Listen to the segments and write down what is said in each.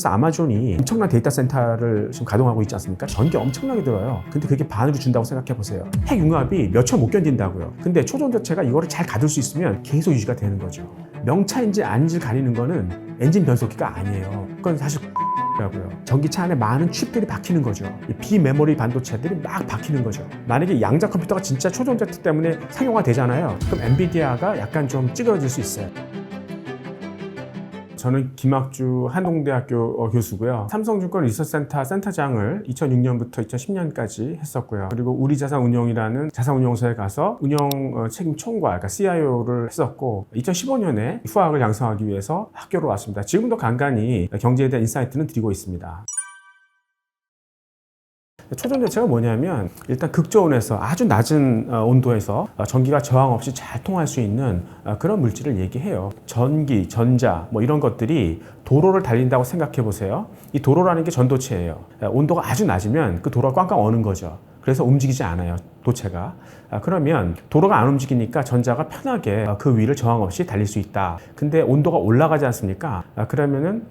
그래서 아마존이 엄청난 데이터 센터를 지금 가동하고 있지 않습니까? 전기 엄청나게 들어요. 근데 그게 반으로 준다고 생각해 보세요. 핵 융합이 몇 초 못 견딘다고요. 근데 초전도체가 이거를 잘 가둘 수 있으면 계속 유지가 되는 거죠. 명차인지 아닌지 가리는 거는 엔진 변속기가 아니에요. 그건 사실 라고요. 전기차 안에 많은 칩들이 박히는 거죠. 비메모리 반도체들이 막 박히는 거죠. 만약에 양자 컴퓨터가 진짜 초전도체 때문에 상용화 되잖아요. 그럼 엔비디아가 약간 좀 찌그러질 수 있어요. 저는 김학주 한동대학교 교수고요. 삼성증권 리서치센터 센터장을 2006년부터 2010년까지 했었고요. 그리고 우리자산운용이라는 자산운용소에 가서 운영 책임 총괄, 그러니까 CIO를 했었고 2015년에 후학을 양성하기 위해서 학교로 왔습니다. 지금도 간간히 경제에 대한 인사이트는 드리고 있습니다. 초전도체가 뭐냐면 일단 극저온에서 아주 낮은 온도에서 전기가 저항 없이 잘 통할 수 있는 그런 물질을 얘기해요. 전기, 전자 뭐 이런 것들이 도로를 달린다고 생각해 보세요. 이 도로라는 게 전도체예요. 온도가 아주 낮으면 그 도로가 꽝꽝 어는 거죠. 그래서 움직이지 않아요, 도체가. 그러면 도로가 안 움직이니까 전자가 편하게 그 위를 저항 없이 달릴 수 있다. 근데 온도가 올라가지 않습니까? 그러면은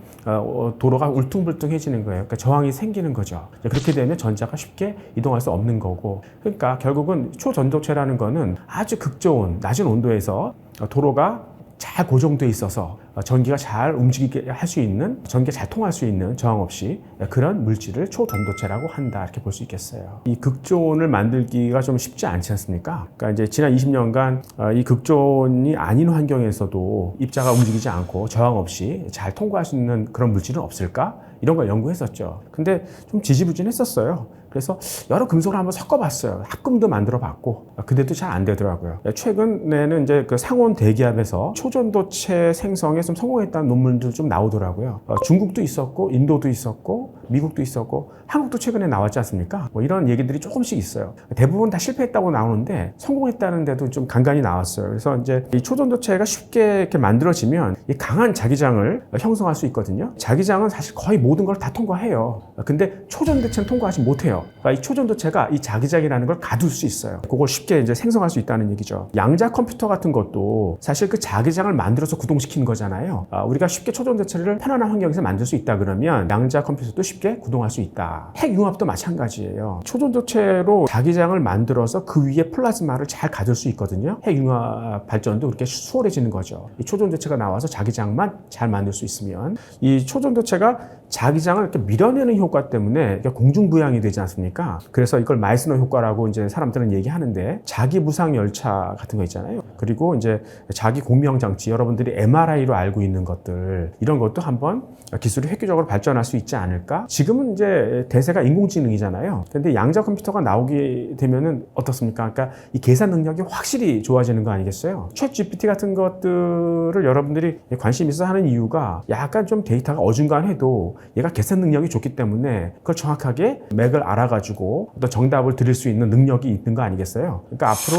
도로가 울퉁불퉁해지는 거예요. 그러니까 저항이 생기는 거죠. 그렇게 되면 전자가 쉽게 이동할 수 없는 거고. 그러니까 결국은 초전도체라는 거는 아주 극저온, 낮은 온도에서 도로가 잘 고정돼 있어서 전기가 잘 움직이게 할 수 있는, 전기가 잘 통할 수 있는 저항 없이 그런 물질을 초전도체라고 한다, 이렇게 볼 수 있겠어요. 이 극저온을 만들기가 좀 쉽지 않지 않습니까? 그러니까 이제 지난 20년간 이 극저온이 아닌 환경에서도 입자가 움직이지 않고 저항 없이 잘 통과할 수 있는 그런 물질은 없을까? 이런 걸 연구했었죠. 근데 좀 지지부진했었어요. 그래서 여러 금속을 한번 섞어봤어요. 합금도 만들어봤고, 근데도 잘 안 되더라고요. 최근에는 이제 그 상온 대기압에서 초전도체 생성에 좀 성공했다는 논문도 좀 나오더라고요. 중국도 있었고, 인도도 있었고, 미국도 있었고, 한국도 최근에 나왔지 않습니까? 뭐 이런 얘기들이 조금씩 있어요. 대부분 다 실패했다고 나오는데 성공했다는 데도 좀 간간히 나왔어요. 그래서 이제 이 초전도체가 쉽게 이렇게 만들어지면 이 강한 자기장을 형성할 수 있거든요. 자기장은 사실 거의 모든 걸 다 통과해요. 근데 초전도체는 통과하지 못해요. 그러니까 이 초전도체가 이 자기장이라는 걸 가둘 수 있어요. 그걸 쉽게 이제 생성할 수 있다는 얘기죠. 양자 컴퓨터 같은 것도 사실 그 자기장을 만들어서 구동시키는 거잖아요. 우리가 쉽게 초전도체를 편안한 환경에서 만들 수 있다 그러면 양자 컴퓨터도 쉽게 구동할 수 있다. 핵융합도 마찬가지예요. 초전도체로 자기장을 만들어서 그 위에 플라즈마를 잘 가둘 수 있거든요. 핵융합 발전도 그렇게 수월해지는 거죠. 이 초전도체가 나와서 자기장만 잘 만들 수 있으면 이 초전도체가 자기장을 이렇게 밀어내는 효과 때문에 공중부양이 되지 않습니까? 그래서 이걸 마이스너 효과라고 이제 사람들은 얘기하는데, 자기 무상 열차 같은 거 있잖아요. 그리고 이제 자기 공명 장치, 여러분들이 MRI로 알고 있는 것들, 이런 것도 한번 기술이 획기적으로 발전할 수 있지 않을까? 지금은 이제 대세가 인공지능이잖아요. 근데 양자 컴퓨터가 나오게 되면은 어떻습니까? 그러니까 이 계산 능력이 확실히 좋아지는 거 아니겠어요? 챗 GPT 같은 것들을 여러분들이 관심 있어 하는 이유가 약간 좀 데이터가 어중간해도 얘가 계산 능력이 좋기 때문에 그걸 정확하게 맥을 알아가지고 어떤 정답을 드릴 수 있는 능력이 있는 거 아니겠어요? 그러니까 앞으로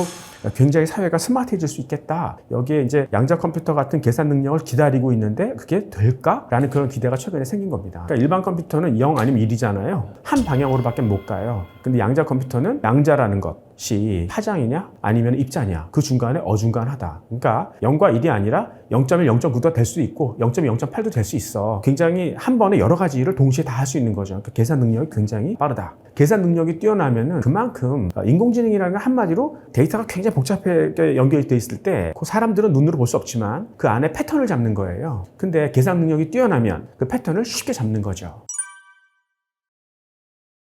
굉장히 사회가 스마트해질 수 있겠다. 여기에 이제 양자 컴퓨터 같은 계산 능력을 기다리고 있는데 그게 될까? 라는 그런 기대가 최근에 생긴 겁니다. 그러니까 일반 컴퓨터는 0 아니면 1이잖아요. 한 방향으로밖에 못 가요. 근데 양자 컴퓨터는 양자라는 것이 파장이냐 아니면 입자냐, 그 중간에 어중간하다. 그러니까 0과 1이 아니라 0.1, 0.9도 될 수 있고 0.2, 0.8도 될 수 있어. 굉장히 한 번에 여러 가지 일을 동시에 다 할 수 있는 거죠. 그러니까 계산 능력이 굉장히 빠르다. 계산 능력이 뛰어나면은 그만큼 인공지능이라는 건 한마디로 데이터가 굉장히 복잡하게 연결되어 있을 때 그 사람들은 눈으로 볼 수 없지만 그 안에 패턴을 잡는 거예요. 근데 계산 능력이 뛰어나면 그 패턴을 쉽게 잡는 거죠.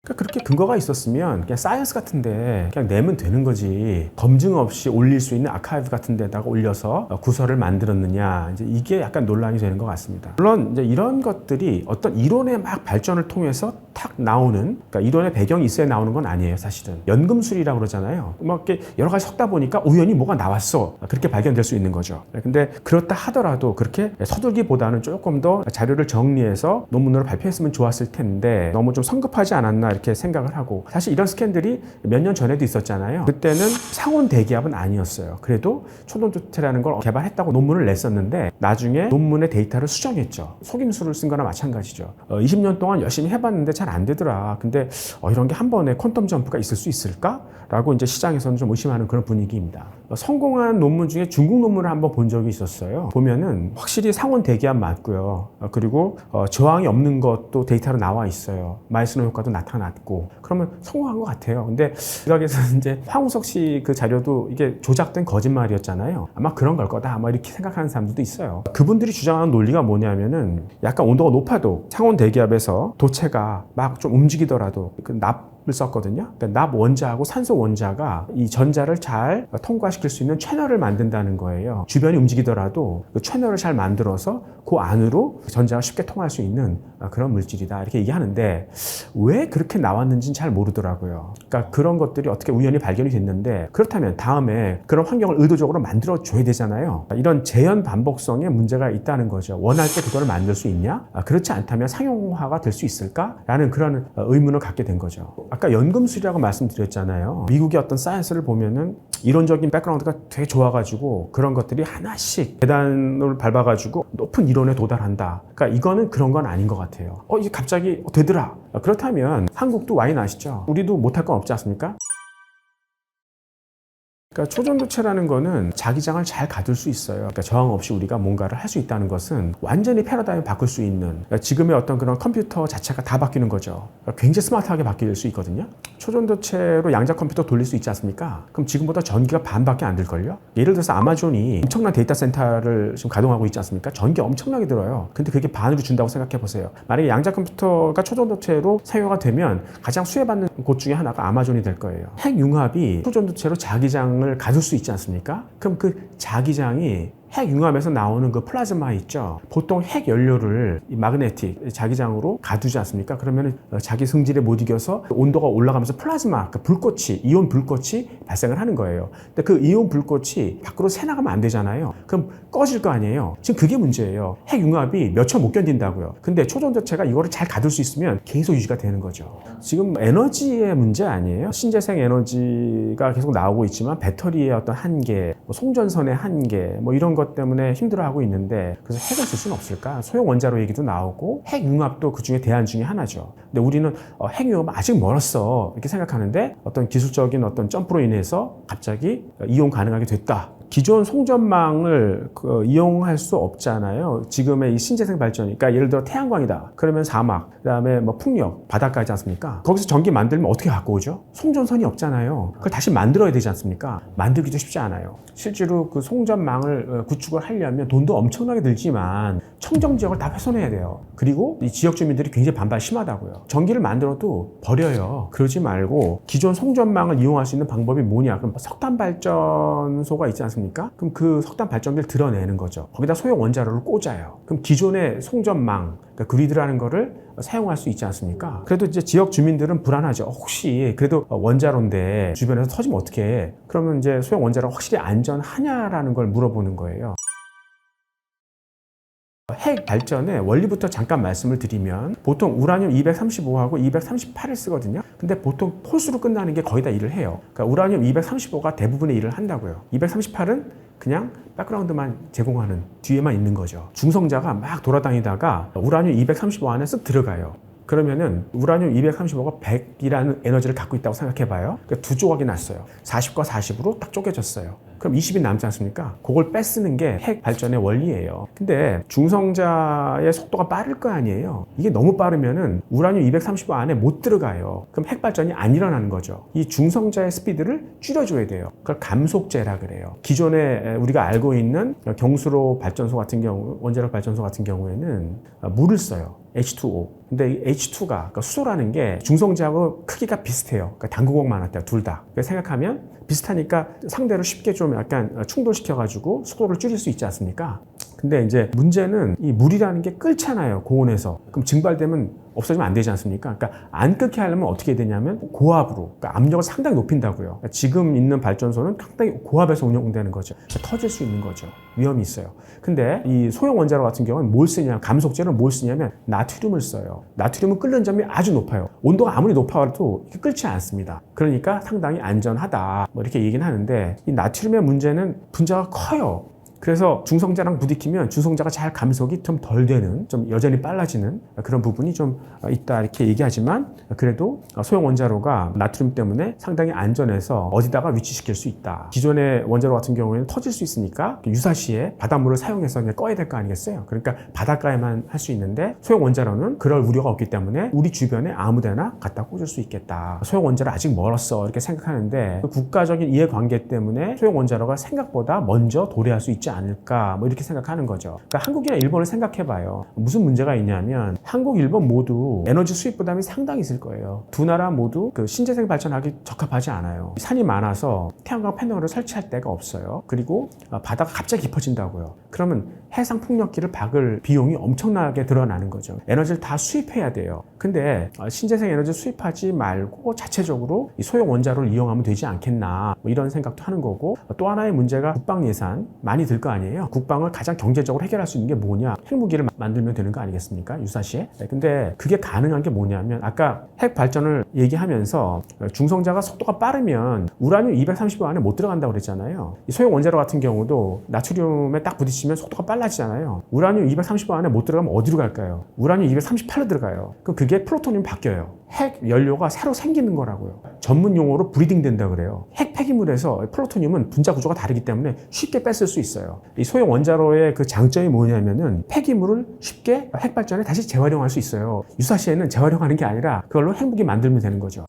그러니까 그렇게 근거가 있었으면 그냥 사이언스 같은데 그냥 내면 되는 거지, 검증 없이 올릴 수 있는 아카이브 같은 데다가 올려서 구설을 만들었느냐, 이제 이게 약간 논란이 되는 것 같습니다. 물론 이제 이런 것들이 어떤 이론의 막 발전을 통해서 탁 나오는, 그러니까 이론의 배경이 있어야 나오는 건 아니에요. 사실은 연금술이라고 그러잖아요. 막 이렇게 여러 가지 섞다 보니까 우연히 뭐가 나왔어, 그렇게 발견될 수 있는 거죠. 근데 그렇다 하더라도 그렇게 서둘기보다는 조금 더 자료를 정리해서 논문으로 발표했으면 좋았을 텐데 너무 좀 성급하지 않았나, 이렇게 생각을 하고, 사실 이런 스캔들이 몇 년 전에도 있었잖아요. 그때는 상온 대기압은 아니었어요. 그래도 초전도체라는 걸 개발했다고 논문을 냈었는데 나중에 논문의 데이터를 수정했죠. 속임수를 쓴 거나 마찬가지죠. 20년 동안 열심히 해봤는데 잘 안 되더라. 근데 이런 게 한 번에 퀀텀 점프가 있을 수 있을까? 라고 이제 시장에서는 좀 의심하는 그런 분위기입니다. 성공한 논문 중에 중국 논문을 한번 본 적이 있었어요. 보면은 확실히 상온 대기압 맞고요. 그리고 저항이 없는 것도 데이터로 나와 있어요. 마이스너 효과도 나타났고. 그러면 성공한 것 같아요. 근데 일각에서는 이제 황우석 씨 그 자료도 이게 조작된 거짓말이었잖아요. 아마 그런 걸 거다. 아마 이렇게 생각하는 사람들도 있어요. 그분들이 주장하는 논리가 뭐냐면은 약간 온도가 높아도 상온 대기압에서 도체가 막 좀 움직이더라도 그 납을 썼거든요. 그러니까 납 원자하고 산소 원자가 이 전자를 잘 통과시킬 수 있는 채널을 만든다는 거예요. 주변이 움직이더라도 그 채널을 잘 만들어서 그 안으로 전자가 쉽게 통할 수 있는 그런 물질이다. 이렇게 얘기하는데 왜 그렇게 나왔는지는 잘 모르더라고요. 그러니까 그런 것들이 어떻게 우연히 발견이 됐는데 그렇다면 다음에 그런 환경을 의도적으로 만들어 줘야 되잖아요. 이런 재현 반복성에 문제가 있다는 거죠. 원할 때 그거를 만들 수 있냐? 그렇지 않다면 상용화가 될 수 있을까? 라는 그런 의문을 갖게 된 거죠. 아까 연금술이라고 말씀드렸잖아요. 미국의 어떤 사이언스를 보면은 이론적인 백그라운드가 되게 좋아가지고 그런 것들이 하나씩 계단을 밟아가지고 높은 이론에 도달한다. 그러니까 이거는 그런 건 아닌 것 같아요. 이게 갑자기 되더라. 그렇다면 한국도 와인 아시죠? 우리도 못할 건 없지 않습니까? 그러니까 초전도체라는 거는 자기장을 잘 가둘 수 있어요. 그러니까 저항 없이 우리가 뭔가를 할 수 있다는 것은 완전히 패러다임을 바꿀 수 있는, 그러니까 지금의 어떤 그런 컴퓨터 자체가 다 바뀌는 거죠. 그러니까 굉장히 스마트하게 바뀔 수 있거든요. 초전도체로 양자 컴퓨터 돌릴 수 있지 않습니까? 그럼 지금보다 전기가 반밖에 안 들걸요? 예를 들어서 아마존이 엄청난 데이터 센터를 지금 가동하고 있지 않습니까? 전기 엄청나게 들어요. 근데 그게 반으로 준다고 생각해 보세요. 만약에 양자 컴퓨터가 초전도체로 사용이 되면 가장 수혜받는 곳 중에 하나가 아마존이 될 거예요. 핵융합이 초전도체로 자기장 을 가둘 수 있지 않습니까? 그럼 그 자기장이 핵융합에서 나오는 그 플라즈마 있죠. 보통 핵 연료를 이 마그네틱 자기장으로 가두지 않습니까? 그러면 자기 성질에 못 이겨서 온도가 올라가면서 플라즈마, 그 불꽃이, 이온 불꽃이 발생을 하는 거예요. 근데 그 이온 불꽃이 밖으로 새나가면 안 되잖아요. 그럼 꺼질 거 아니에요. 지금 그게 문제예요. 핵융합이 몇 초 못 견딘다고요. 근데 초전도체가 이거를 잘 가둘 수 있으면 계속 유지가 되는 거죠. 지금 에너지의 문제 아니에요. 신재생 에너지가 계속 나오고 있지만 배터리의 어떤 한계, 송전선의 한계, 이런 것 때문에 힘들어하고 있는데 그래서 핵을 쓸 수는 없을까? 소형 원자로 얘기도 나오고 핵융합도 그 중에 대안 중에 하나죠. 근데 우리는 핵융합 아직 멀었어 이렇게 생각하는데 어떤 기술적인 어떤 점프로 인해서 갑자기 이용 가능하게 됐다. 기존 송전망을 이용할 수 없잖아요. 지금의 이 신재생 발전, 그러니까 예를 들어 태양광이다. 그러면 사막, 그다음에 풍력, 바닷가지 않습니까? 거기서 전기 만들면 어떻게 갖고 오죠? 송전선이 없잖아요. 그걸 다시 만들어야 되지 않습니까? 만들기도 쉽지 않아요. 실제로 그 송전망을 구축을 하려면 돈도 엄청나게 들지만 청정 지역을 다 훼손해야 돼요. 그리고 이 지역 주민들이 굉장히 반발 심하다고요. 전기를 만들어도 버려요. 그러지 말고 기존 송전망을 이용할 수 있는 방법이 뭐냐? 그럼 석탄 발전소가 있지 않습니까? 그럼 그 석탄 발전기를 드러내는 거죠. 거기다 소형 원자로를 꽂아요. 그럼 기존의 송전망, 그러니까 그리드라는 거를 사용할 수 있지 않습니까? 그래도 이제 지역 주민들은 불안하죠. 혹시 그래도 원자로인데 주변에서 터지면 어떻게 해? 그러면 이제 소형 원자로가 확실히 안전하냐라는 걸 물어보는 거예요. 핵 발전의 원리부터 잠깐 말씀을 드리면 보통 우라늄 235하고 238을 쓰거든요. 근데 보통 홀수로 끝나는 게 거의 다 일을 해요. 그러니까 우라늄 235가 대부분의 일을 한다고요. 238은 그냥 백그라운드만 제공하는, 뒤에만 있는 거죠. 중성자가 막 돌아다니다가 우라늄 235 안에 쓱 들어가요. 그러면은 우라늄 235가 100이라는 에너지를 갖고 있다고 생각해봐요. 그러니까 두 조각이 났어요. 40과 40으로 딱 쪼개졌어요. 그럼 20이 남지 않습니까? 그걸 빼쓰는 게 핵 발전의 원리예요. 근데 중성자의 속도가 빠를 거 아니에요. 이게 너무 빠르면은 우라늄 235 안에 못 들어가요. 그럼 핵 발전이 안 일어나는 거죠. 이 중성자의 스피드를 줄여줘야 돼요. 그걸 감속제라 그래요. 기존에 우리가 알고 있는 경수로 발전소 같은 경우, 원자력 발전소 같은 경우에는 물을 써요. H2O. 근데 이 H2가, 그러니까 수소라는 게 중성자하고 크기가 비슷해요. 그러니까 당구공만 왔다, 둘 다. 그래서 생각하면 비슷하니까 상대를 쉽게 좀 약간 충돌시켜가지고 속도를 줄일 수 있지 않습니까? 근데 이제 문제는 이 물이라는 게 끓잖아요, 고온에서. 그럼 증발되면 없어지면 안 되지 않습니까? 그러니까 안 끓게 하려면 어떻게 되냐면 고압으로, 그러니까 압력을 상당히 높인다고요. 그러니까 지금 있는 발전소는 상당히 고압에서 운영되는 거죠. 그러니까 터질 수 있는 거죠. 위험이 있어요. 근데 이 소형 원자로 같은 경우는 뭘 쓰냐, 감속제는 뭘 쓰냐면 나트륨을 써요. 나트륨은 끓는 점이 아주 높아요. 온도가 아무리 높아도 끓지 않습니다. 그러니까 상당히 안전하다, 이렇게 얘기는 하는데 이 나트륨의 문제는 분자가 커요. 그래서 중성자랑 부딪히면 중성자가 잘 감속이 좀 덜 되는, 좀 여전히 빨라지는 그런 부분이 좀 있다 이렇게 얘기하지만, 그래도 소형 원자로가 나트륨 때문에 상당히 안전해서 어디다가 위치시킬 수 있다. 기존의 원자로 같은 경우에는 터질 수 있으니까 유사시에 바닷물을 사용해서 그냥 꺼야 될 거 아니겠어요? 그러니까 바닷가에만 할 수 있는데 소형 원자로는 그럴 우려가 없기 때문에 우리 주변에 아무데나 갖다 꽂을 수 있겠다. 소형 원자로 아직 멀었어 이렇게 생각하는데 국가적인 이해관계 때문에 소형 원자로가 생각보다 먼저 도래할 수 있지 않을까 뭐 이렇게 생각하는 거죠. 그러니까 한국이나 일본을 생각해봐요. 무슨 문제가 있냐면 한국, 일본 모두 에너지 수입 부담이 상당히 있을 거예요. 두 나라 모두 그 신재생 발전하기 적합하지 않아요. 산이 많아서 태양광 패널을 설치할 데가 없어요. 그리고 바다가 갑자기 깊어진다고요. 그러면 해상 풍력기를 박을 비용이 엄청나게 드러나는 거죠. 에너지를 다 수입해야 돼요. 근데 신재생 에너지 수입하지 말고 자체적으로 이 소형 원자로를 이용하면 되지 않겠나 뭐 이런 생각도 하는 거고, 또 하나의 문제가 국방 예산 많이 들 거 아니에요. 국방을 가장 경제적으로 해결할 수 있는 게 뭐냐, 핵무기를 만들면 되는 거 아니겠습니까, 유사시에. 근데 그게 가능한 게 뭐냐면 아까 핵 발전을 얘기하면서 중성자가 속도가 빠르면 우라늄 230호 안에 못 들어간다고 그랬잖아요. 이 소형 원자로 같은 경우도 나트륨에 딱 부딪히면 속도가 빨라지잖아요. 우라늄 230호 안에 못 들어가면 어디로 갈까요? 우라늄 238로 들어가요. 그럼 그게 플루토늄 바뀌어요. 핵 연료가 새로 생기는 거라고요. 전문 용어로 브리딩 된다 그래요. 핵 폐기물에서 플루토늄은 분자 구조가 다르기 때문에 쉽게 뺐을 수 있어요. 이 소형 원자로의 그 장점이 뭐냐면은 폐기물을 쉽게 핵 발전에 다시 재활용할 수 있어요. 유사시에는 재활용하는 게 아니라 그걸로 핵무기 만들면 되는 거죠.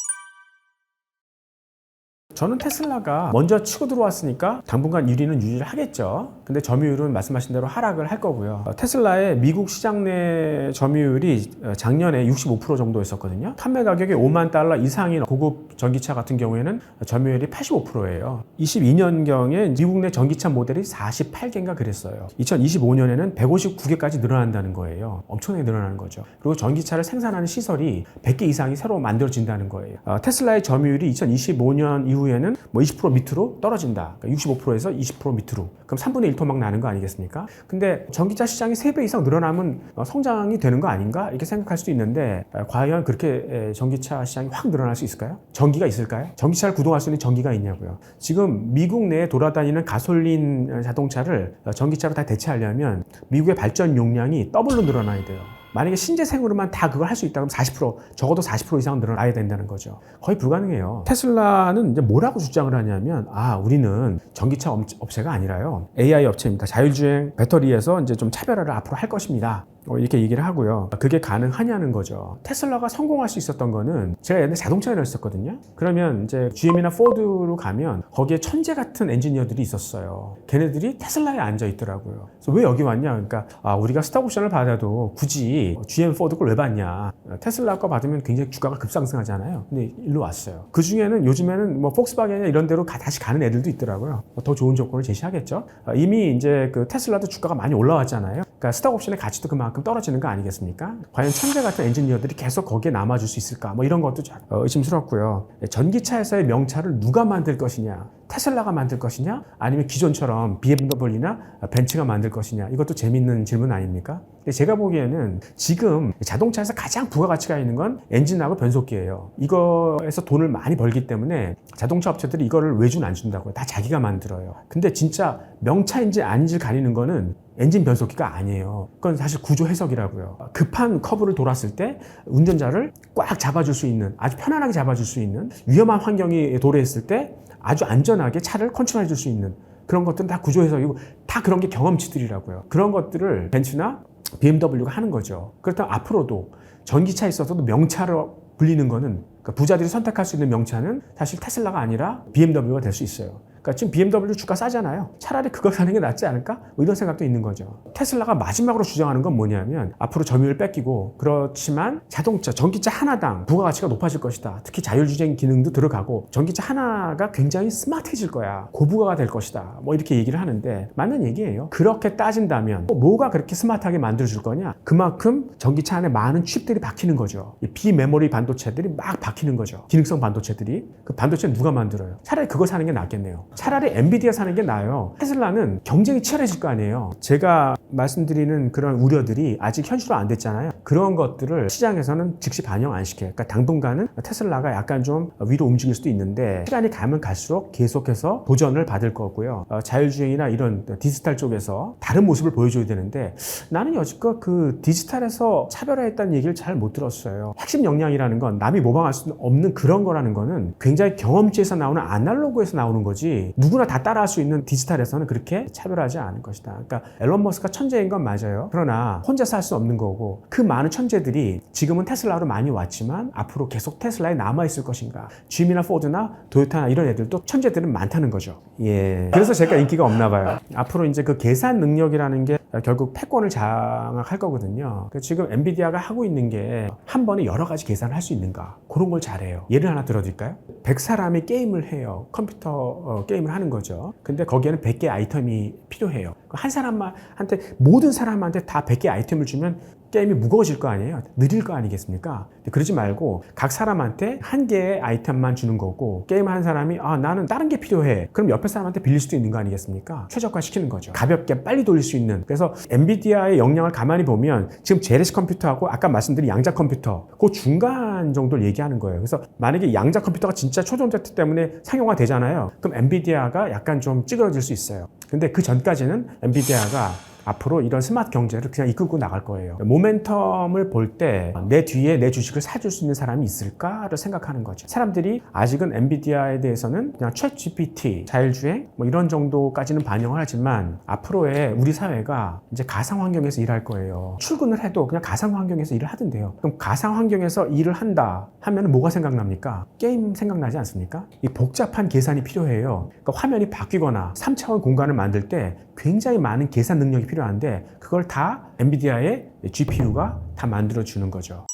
저는 테슬라가 먼저 치고 들어왔으니까 당분간 1위는 유지를 하겠죠. 근데 점유율은 말씀하신 대로 하락을 할 거고요. 테슬라의 미국 시장 내 점유율이 작년에 65% 정도였었거든요. 판매 가격이 $50,000 이상인 고급 전기차 같은 경우에는 점유율이 85%예요. 22년경에 미국 내 전기차 모델이 48개인가 그랬어요. 2025년에는 159개까지 늘어난다는 거예요. 엄청나게 늘어나는 거죠. 그리고 전기차를 생산하는 시설이 100개 이상이 새로 만들어진다는 거예요. 테슬라의 점유율이 2025년 이후에는 뭐 20% 밑으로 떨어진다. 그러니까 65%에서 20% 밑으로. 그럼 3분의 1 토막 나는 거 아니겠습니까? 근데 전기차 시장이 3배 이상 늘어나면 성장이 되는 거 아닌가? 이렇게 생각할 수도 있는데 과연 그렇게 전기차 시장이 확 늘어날 수 있을까요? 전기가 있을까요? 전기차를 구동할 수 있는 전기가 있냐고요. 지금 미국 내에 돌아다니는 가솔린 자동차를 전기차로 다 대체하려면 미국의 발전 용량이 더블로 늘어나야 돼요. 만약에 신재생으로만 다 그걸 할 수 있다 그러면 40%, 적어도 40% 이상 늘어나야 된다는 거죠. 거의 불가능해요. 테슬라는 이제 뭐라고 주장을 하냐면, 우리는 전기차 업체가 아니라요, AI 업체입니다. 자율주행 배터리에서 이제 좀 차별화를 앞으로 할 것입니다. 이렇게 얘기를 하고요. 그게 가능하냐는 거죠. 테슬라가 성공할 수 있었던 거는, 제가 옛날에 자동차를 했었거든요. 그러면 이제 GM이나 포드로 가면 거기에 천재 같은 엔지니어들이 있었어요. 걔네들이 테슬라에 앉아 있더라고요. 그래서 왜 여기 왔냐? 그러니까 우리가 스톡옵션을 받아도 굳이 GM, 포드 걸 왜 받냐? 테슬라 거 받으면 굉장히 주가가 급상승하잖아요. 근데 일로 왔어요. 그 중에는 요즘에는 뭐 폭스바겐이나 이런 데로 다시 가는 애들도 있더라고요. 더 좋은 조건을 제시하겠죠. 이미 이제 그 테슬라도 주가가 많이 올라왔잖아요. 그러니까 스톡옵션의 가치도 그만큼 떨어지는 거 아니겠습니까? 과연 천재 같은 엔지니어들이 계속 거기에 남아줄 수 있을까? 뭐 이런 것도 의심스럽고요. 전기차에서의 명차를 누가 만들 것이냐? 테슬라가 만들 것이냐? 아니면 기존처럼 BMW나 벤츠가 만들 것이냐? 이것도 재밌는 질문 아닙니까? 근데 제가 보기에는 지금 자동차에서 가장 부가가치가 있는 건 엔진하고 변속기예요. 이거에서 돈을 많이 벌기 때문에 자동차 업체들이 이거를 외주는 안 준다고요. 다 자기가 만들어요. 근데 진짜 명차인지 아닌지 가리는 거는 엔진 변속기가 아니에요. 그건 사실 구조 해석이라고요. 급한 커브를 돌았을 때 운전자를 꽉 잡아줄 수 있는, 아주 편안하게 잡아줄 수 있는, 위험한 환경이 도래했을 때 아주 안전하게 차를 컨트롤해 줄 수 있는 그런 것들은 다 구조 해석이고, 다 그런 게 경험치들이라고요. 그런 것들을 벤츠나 BMW가 하는 거죠. 그렇다면 앞으로도 전기차에 있어서도 명차로 불리는 거는, 그러니까 부자들이 선택할 수 있는 명차는 사실 테슬라가 아니라 BMW가 될 수 있어요. 그러니까 지금 BMW 주가 싸잖아요. 차라리 그거 사는 게 낫지 않을까? 뭐 이런 생각도 있는 거죠. 테슬라가 마지막으로 주장하는 건 뭐냐면, 앞으로 점유율 뺏기고, 그렇지만 자동차, 전기차 하나당 부가가치가 높아질 것이다. 특히 자율주행 기능도 들어가고 전기차 하나가 굉장히 스마트해질 거야. 고부가가 될 것이다. 뭐 이렇게 얘기를 하는데 맞는 얘기예요. 그렇게 따진다면 뭐가 그렇게 스마트하게 만들어줄 거냐? 그만큼 전기차 안에 많은 칩들이 박히는 거죠. 이 비메모리 반도체들이 막 박히는 거죠. 기능성 반도체들이. 그 반도체는 누가 만들어요? 차라리 그거 사는 게 낫겠네요. 차라리 엔비디아 사는 게 나아요. 테슬라는 경쟁이 치열해질 거 아니에요. 제가 말씀드리는 그런 우려들이 아직 현실화 안 됐잖아요. 그런 것들을 시장에서는 즉시 반영 안 시켜요. 그러니까 당분간은 테슬라가 약간 좀 위로 움직일 수도 있는데 시간이 가면 갈수록 계속해서 도전을 받을 거고요. 자율주행이나 이런 디지털 쪽에서 다른 모습을 보여줘야 되는데 나는 여지껏 그 디지털에서 차별화했다는 얘기를 잘 못 들었어요. 핵심 역량이라는 건 남이 모방할 수 없는 그런 거라는 거는 굉장히 경험치에서 나오는 아날로그에서 나오는 거지 누구나 다 따라할 수 있는 디지털에서는 그렇게 차별하지 않은 것이다. 그러니까 앨런 머스크가 천재인 건 맞아요. 그러나 혼자서 할 수 없는 거고 그 많은 천재들이 지금은 테슬라로 많이 왔지만 앞으로 계속 테슬라에 남아있을 것인가. GM이나 포드나 도요타나 이런 애들도 천재들은 많다는 거죠. 예. 그래서 제가 인기가 없나 봐요. 앞으로 이제 그 계산 능력이라는 게 결국 패권을 장악할 거거든요. 지금 엔비디아가 하고 있는 게 한 번에 여러 가지 계산을 할 수 있는가 그런 걸 잘해요. 예를 하나 들어드릴까요? 100사람이 게임을 해요. 컴퓨터 게임을 하는 거죠. 근데 거기에는 100개 아이템이 필요해요. 한 사람한테 모든 사람한테 다 100개 아이템을 주면 게임이 무거워질 거 아니에요. 느릴 거 아니겠습니까? 그러지 말고 각 사람한테 한 개의 아이템만 주는 거고 게임하는 사람이 나는 다른 게 필요해. 그럼 옆에 사람한테 빌릴 수도 있는 거 아니겠습니까? 최적화시키는 거죠. 가볍게 빨리 돌릴 수 있는. 그래서 엔비디아의 역량을 가만히 보면 지금 제레시 컴퓨터하고 아까 말씀드린 양자 컴퓨터 그 중간 정도를 얘기하는 거예요. 그래서 만약에 양자 컴퓨터가 진짜 초전자 때문에 상용화 되잖아요. 그럼 엔비디아가 약간 좀 찌그러질 수 있어요. 근데 그 전까지는 엔비디아가 앞으로 이런 스마트 경제를 그냥 이끌고 나갈 거예요. 모멘텀을 볼 때 내 뒤에 내 주식을 사줄 수 있는 사람이 있을까를 생각하는 거죠. 사람들이 아직은 엔비디아에 대해서는 그냥 챗 GPT, 자율주행 뭐 이런 정도까지는 반영을 하지만 앞으로의 우리 사회가 이제 가상 환경에서 일할 거예요. 출근을 해도 그냥 가상 환경에서 일을 하던데요. 그럼 가상 환경에서 일을 한다 하면 뭐가 생각납니까? 게임 생각나지 않습니까? 이 복잡한 계산이 필요해요. 그러니까 화면이 바뀌거나 3차원 공간을 만들 때 굉장히 많은 계산 능력이 필요한데 그걸 다 엔비디아의 GPU가 다 만들어주는 거죠.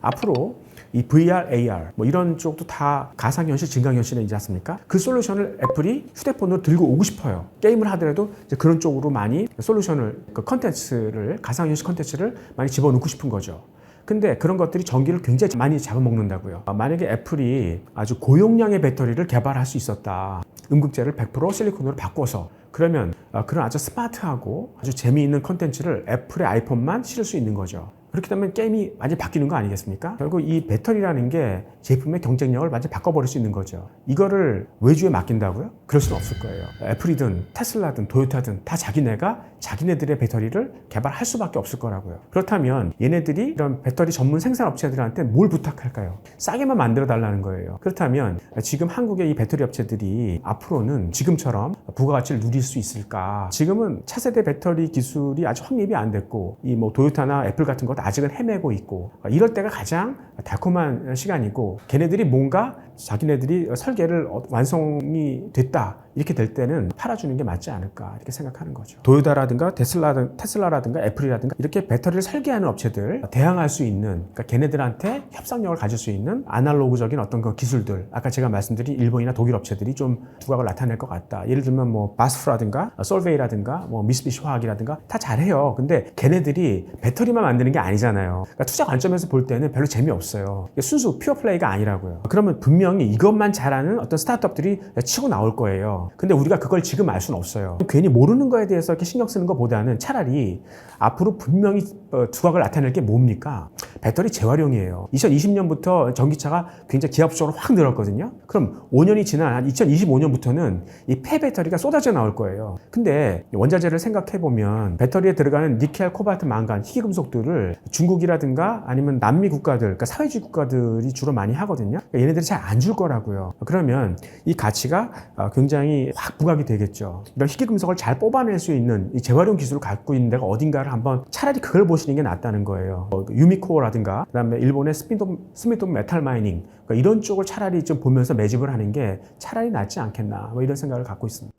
앞으로 이 VR, AR 뭐 이런 쪽도 다 가상현실, 증강현실이지 않습니까? 그 솔루션을 애플이 휴대폰으로 들고 오고 싶어요. 게임을 하더라도 이제 그런 쪽으로 많이 솔루션을, 그 컨텐츠를, 가상현실 컨텐츠를 많이 집어넣고 싶은 거죠. 근데 그런 것들이 전기를 굉장히 많이 잡아먹는다고요. 만약에 애플이 아주 고용량의 배터리를 개발할 수 있었다. 음극재를 100% 실리콘으로 바꿔서 그러면 그런 아주 스마트하고 아주 재미있는 콘텐츠를 애플의 아이폰만 실을 수 있는 거죠. 그렇게 되면 게임이 완전히 바뀌는 거 아니겠습니까? 결국 이 배터리라는 게 제품의 경쟁력을 완전히 바꿔버릴 수 있는 거죠. 이거를 외주에 맡긴다고요? 그럴 수는 없을 거예요. 애플이든 테슬라든 도요타든 다 자기네들의 배터리를 개발할 수밖에 없을 거라고요. 그렇다면 얘네들이 이런 배터리 전문 생산업체들한테 뭘 부탁할까요? 싸게만 만들어 달라는 거예요. 그렇다면 지금 한국의 이 배터리 업체들이 앞으로는 지금처럼 부가가치를 누릴 수 있을까? 지금은 차세대 배터리 기술이 아주 확립이 안 됐고 이 뭐 도요타나 애플 같은 것도 아직은 헤매고 있고 이럴 때가 가장 달콤한 시간이고 걔네들이 뭔가 자기네들이 설계를 완성이 됐다 이렇게 될 때는 팔아주는 게 맞지 않을까 이렇게 생각하는 거죠. 도요타라든가 테슬라라든가 애플이라든가 이렇게 배터리를 설계하는 업체들 대항할 수 있는, 그러니까 걔네들한테 협상력을 가질 수 있는 아날로그적인 어떤 그 기술들, 아까 제가 말씀드린 일본이나 독일 업체들이 좀 두각을 나타낼 것 같다. 예를 들면 뭐 바스프라든가 솔베이라든가 뭐 미쓰비시 화학이라든가 다 잘해요. 근데 걔네들이 배터리만 만드는 게 아니잖아요. 그러니까 투자 관점에서 볼 때는 별로 재미없어요. 순수 퓨어 플레이가 아니라고요. 그러면 분명히 이것만 잘하는 어떤 스타트업들이 치고 나올 거예요. 근데 우리가 그걸 지금 알 수는 없어요. 괜히 모르는 거에 대해서 이렇게 신경 쓰는 것보다는 차라리 앞으로 분명히 두각을 나타낼 게 뭡니까? 배터리 재활용이에요. 2020년부터 전기차가 굉장히 기하급수적으로 확 늘었거든요. 그럼 5년이 지난 한 2025년부터는 이 폐배터리가 쏟아져 나올 거예요. 근데 원자재를 생각해보면 배터리에 들어가는 니켈, 코발트, 망간, 희귀금속들을 중국이라든가 아니면 남미 국가들, 그러니까 사회주의 국가들이 주로 많이 하거든요. 그러니까 얘네들이 잘 안 줄 거라고요. 그러면 이 가치가 굉장히 확 부각이 되겠죠. 이런 희귀금속을 잘 뽑아낼 수 있는 이 재활용 기술을 갖고 있는 데가 어딘가를 한번 차라리 그걸 보시는 게 낫다는 거예요. 유미코어라든가 그다음에 일본의 스미토모 메탈 마이닝, 그러니까 이런 쪽을 차라리 좀 보면서 매집을 하는 게 차라리 낫지 않겠나 뭐 이런 생각을 갖고 있습니다.